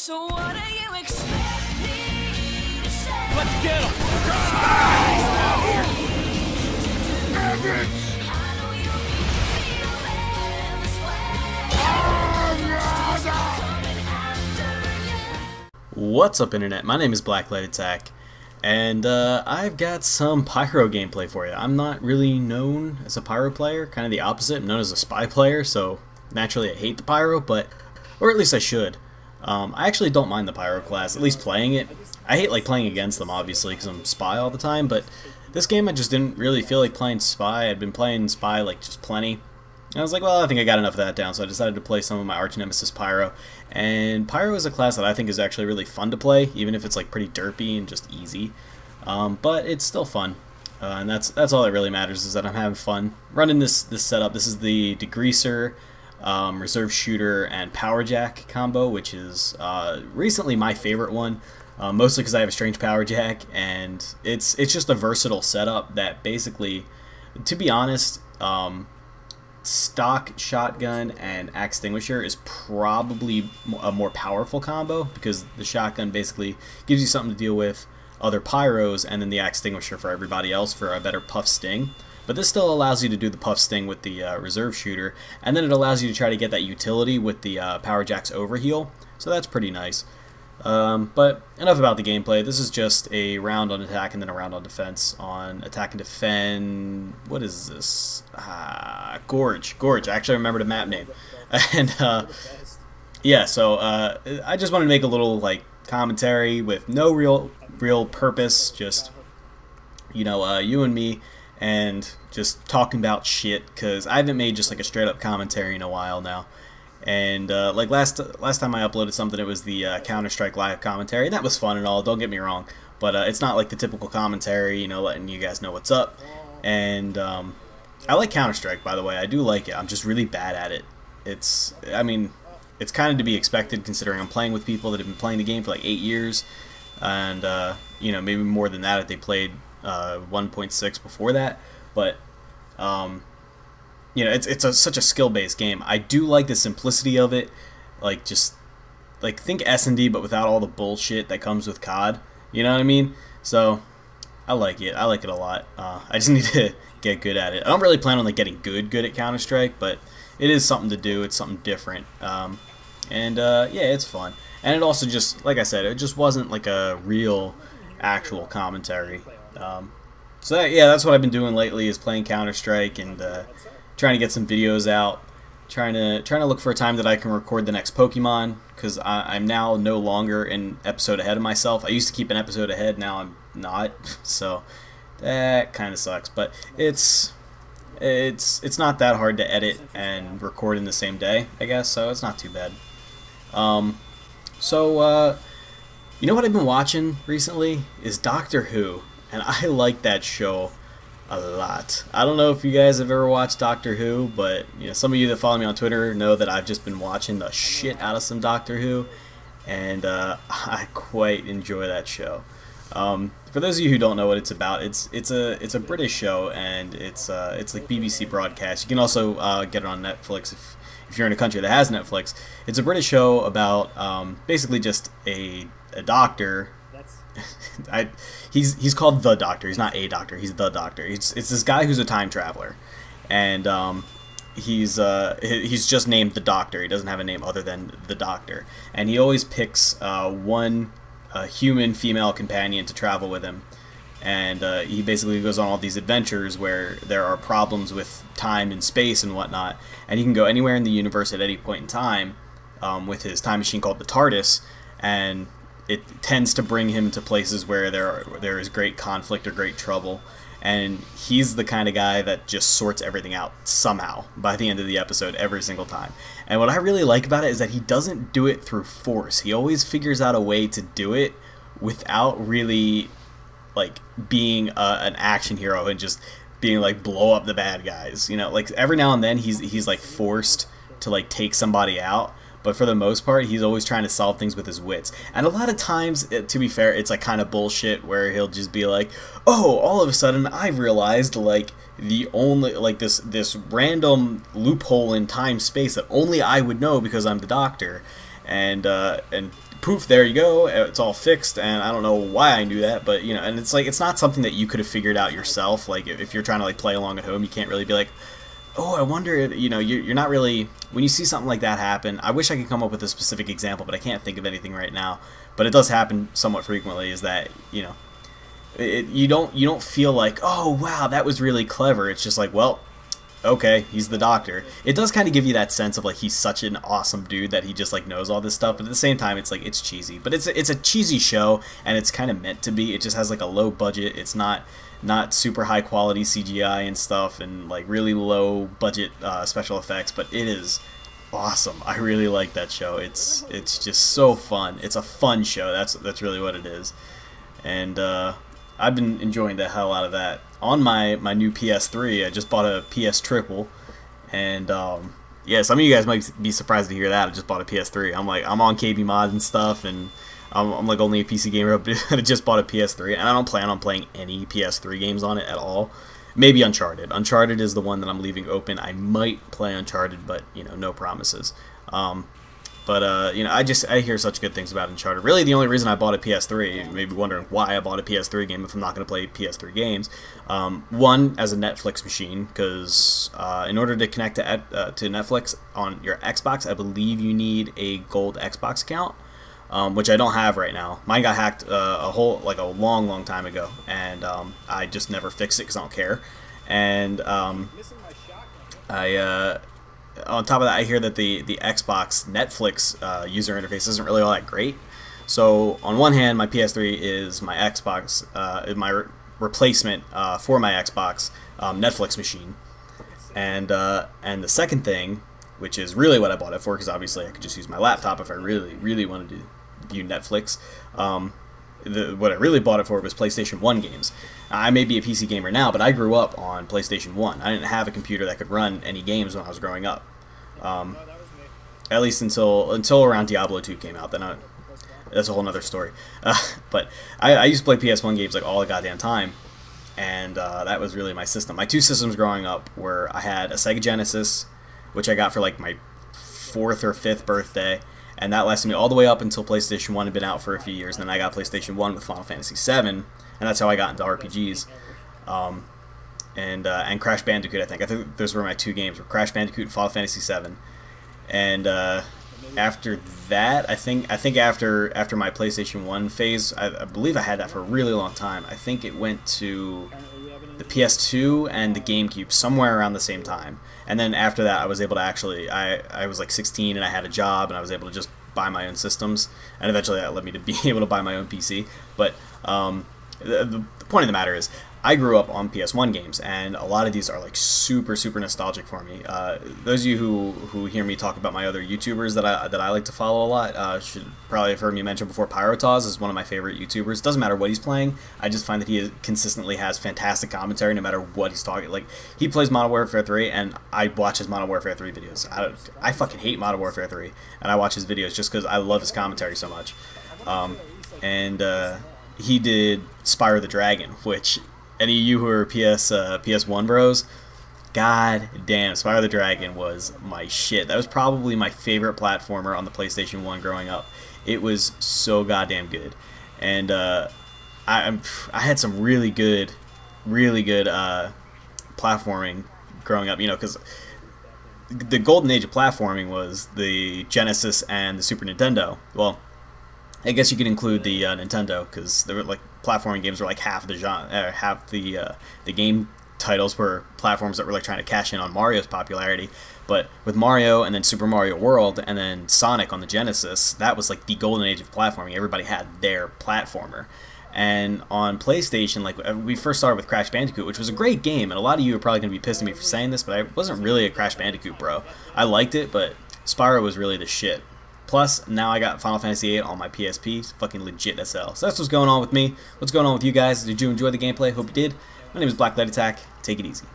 So what do you expect me to say? Let's get him! I know you feel this way. What's up, Internet? My name is BlackLightAttack, and I've got some Pyro gameplay for you. I'm not really known as a Pyro player, kind of the opposite. I'm known as a spy player, so naturally I hate the Pyro, or at least I should. I actually don't mind the Pyro class, at least playing it. I hate playing against them, obviously, because I'm spy all the time, but this game I just didn't really feel like playing spy. I'd been playing spy just plenty. And I was like, well, I think I got enough of that down, so I decided to play some of my arch nemesis Pyro. And Pyro is a class that I think is actually really fun to play, even if it's pretty derpy and just easy. But it's still fun. And that's all that really matters, is that I'm having fun running this setup. This is the degreaser, reserve shooter, and power jack combo, which is recently my favorite one, mostly because I have a strange power jack, and it's just a versatile setup that basically, to be honest, stock shotgun and axe extinguisher is probably a more powerful combo, because the shotgun basically gives you something to deal with other pyros, and then the axe extinguisher for everybody else for a better puff sting. But this still allows you to do the puff sting with the reserve shooter, and then it allows you to try to get that utility with the power jack's overheal, so that's pretty nice. But enough about the gameplay. This is just a round on attack and then a round on defense. On attack and defend, what is this? Gorge. I actually remembered a map name. And yeah, so I just wanted to make a little commentary with no real purpose, just you and me, and just talking about shit, because I haven't made just a straight up commentary in a while now. And last time I uploaded something, it was the Counter-Strike live commentary. That was fun and all, don't get me wrong, but it's not the typical commentary, letting you guys know what's up. And I like Counter-Strike, by the way. I do like it. I'm just really bad at it. It's kind of to be expected, considering I'm playing with people that have been playing the game for 8 years, and maybe more than that if they played 1.6 before that. But it's such a skill-based game. I do like the simplicity of it, think S&D, but without all the bullshit that comes with COD. You know what I mean? So I like it. I like it a lot. I just need to get good at it. I don't really plan on getting good at Counter-Strike, but it is something to do. It's something different. Yeah, it's fun. And it also just, like I said, it just wasn't a real, actual commentary. So yeah, that's what I've been doing lately, is playing Counter-Strike and trying to get some videos out, trying to look for a time that I can record the next Pokemon, because I'm now no longer an episode ahead of myself. I used to keep an episode ahead, now I'm not, so that kind of sucks. But it's not that hard to edit and record in the same day, I guess, so it's not too bad. You know what I've been watching recently is Doctor Who, and I like that show a lot. I don't know if you guys have ever watched Doctor Who, but some of you that follow me on Twitter know that I've just been watching the shit out of some Doctor Who, and I quite enjoy that show. For those of you who don't know what it's about, it's a British show, and it's BBC broadcast. You can also get it on Netflix if you're in a country that has Netflix. It's a British show about basically just a doctor. He's called the Doctor. He's not a doctor. He's the Doctor. It's this guy who's a time traveler, and he's just named the Doctor. He doesn't have a name other than the Doctor, and he always picks one human female companion to travel with him, and he basically goes on all these adventures where there are problems with time and space and whatnot, and he can go anywhere in the universe at any point in time with his time machine called the TARDIS, and it tends to bring him to places where there is great conflict or great trouble, and he's the kind of guy that just sorts everything out somehow by the end of the episode every single time. And what I really like about it is that he doesn't do it through force. He always figures out a way to do it without really being an action hero and just being blow up the bad guys. Every now and then he's forced to take somebody out. But for the most part, he's always trying to solve things with his wits. And a lot of times, to be fair, it's kind of bullshit, where he'll just be like, oh, all of a sudden I've realized the only this random loophole in time space that only I would know because I'm the Doctor, and poof, there you go, it's all fixed, and I don't know why I knew that, but, you know, and it's like, it's not something that you could have figured out yourself. Like, if you're trying to, like, play along at home, you can't really be like, oh, I wonder, you know, you're not really, when you see something like that happen, I wish I could come up with a specific example, but I can't think of anything right now, but it does happen somewhat frequently, is that, you know, you don't feel like, oh, wow, that was really clever. It's just like, well, okay, he's the doctor. It does kind of give you that sense of like he's such an awesome dude that he just like knows all this stuff, but at the same time it's like it's cheesy. But it's a cheesy show, and it's kind of meant to be. It just has like a low budget. It's not super high quality CGI and stuff, and like really low budget special effects, but it is awesome. I really like that show. It's just so fun. It's a fun show. That's really what it is. And I've been enjoying the hell out of that. On my new PS3, I just bought a PS Triple, and yeah, some of you guys might be surprised to hear that I just bought a PS3. I'm on KB Mod and stuff, and I'm like only a PC gamer, but I just bought a PS3, and I don't plan on playing any PS3 games on it at all. Maybe Uncharted. Uncharted is the one that I'm leaving open. I might play Uncharted, but you know, no promises. But you know, I hear such good things about Uncharted. Really, the only reason I bought a PS3, you may be wondering why I bought a PS3 game if I'm not going to play PS3 games. One, as a Netflix machine, because in order to connect to Netflix on your Xbox, I believe you need a gold Xbox account, which I don't have right now. Mine got hacked a long time ago, and I just never fixed it because I don't care. And on top of that, I hear that the Xbox Netflix user interface isn't really all that great. So on one hand, my PS3 is my Xbox, my replacement for my Xbox Netflix machine, and the second thing, which is really what I bought it for, because obviously I could just use my laptop if I really wanted to view Netflix. What I really bought it for was PlayStation 1 games. I may be a PC gamer now, but I grew up on PlayStation 1. I didn't have a computer that could run any games when I was growing up. At least until around Diablo 2 came out. Then that's a whole other story. But I used to play PS1 games like all the goddamn time, and that was really my system. My two systems growing up were, I had a Sega Genesis, which I got for like my 4th or 5th birthday, and that lasted me all the way up until PlayStation 1 had been out for a few years. And then I got PlayStation 1 with Final Fantasy 7, and that's how I got into RPGs. And Crash Bandicoot, I think those were my two games, were Crash Bandicoot and Final Fantasy 7. And after that, I think after my PlayStation 1 phase, I believe I had that for a really long time. I think it went to the PS2 and the GameCube somewhere around the same time. And then after that, I was able to actually, I was like 16 and I had a job, and I was able to just buy my own systems, and eventually that led me to be able to buy my own PC. But the point of the matter is, I grew up on PS1 games, and a lot of these are like super nostalgic for me. Those of you who hear me talk about my other YouTubers that I like to follow a lot should probably have heard me mention before. Pyro is one of my favorite YouTubers. Doesn't matter what he's playing, I just find that he consistently has fantastic commentary no matter what he's talking. Like, he plays Modern Warfare 3, and I watch his Modern Warfare 3 videos. I fucking hate Modern Warfare 3, and I watch his videos just because I love his commentary so much. He did Spyro the Dragon, which, any of you who are PS1 bros, god damn, Spyro the Dragon was my shit. That was probably my favorite platformer on the PlayStation 1 growing up. It was so goddamn good. And I had some really good platforming growing up, you know, because the golden age of platforming was the Genesis and the Super Nintendo. Well, I guess you could include the Nintendo, because there were like platforming games were like half of the genre, half the game titles were platforms that were like trying to cash in on Mario's popularity. But with Mario and then Super Mario World and then Sonic on the Genesis, that was like the golden age of platforming. Everybody had their platformer. And on PlayStation, like, we first started with Crash Bandicoot, which was a great game, and a lot of you are probably going to be pissed at me for saying this, but I wasn't really a Crash Bandicoot bro. I liked it, but Spyro was really the shit. Plus, now I got Final Fantasy 8 on my PSP. It's fucking legit SL. So that's what's going on with me. What's going on with you guys? Did you enjoy the gameplay? Hope you did. My name is BlackLightAttack. Take it easy.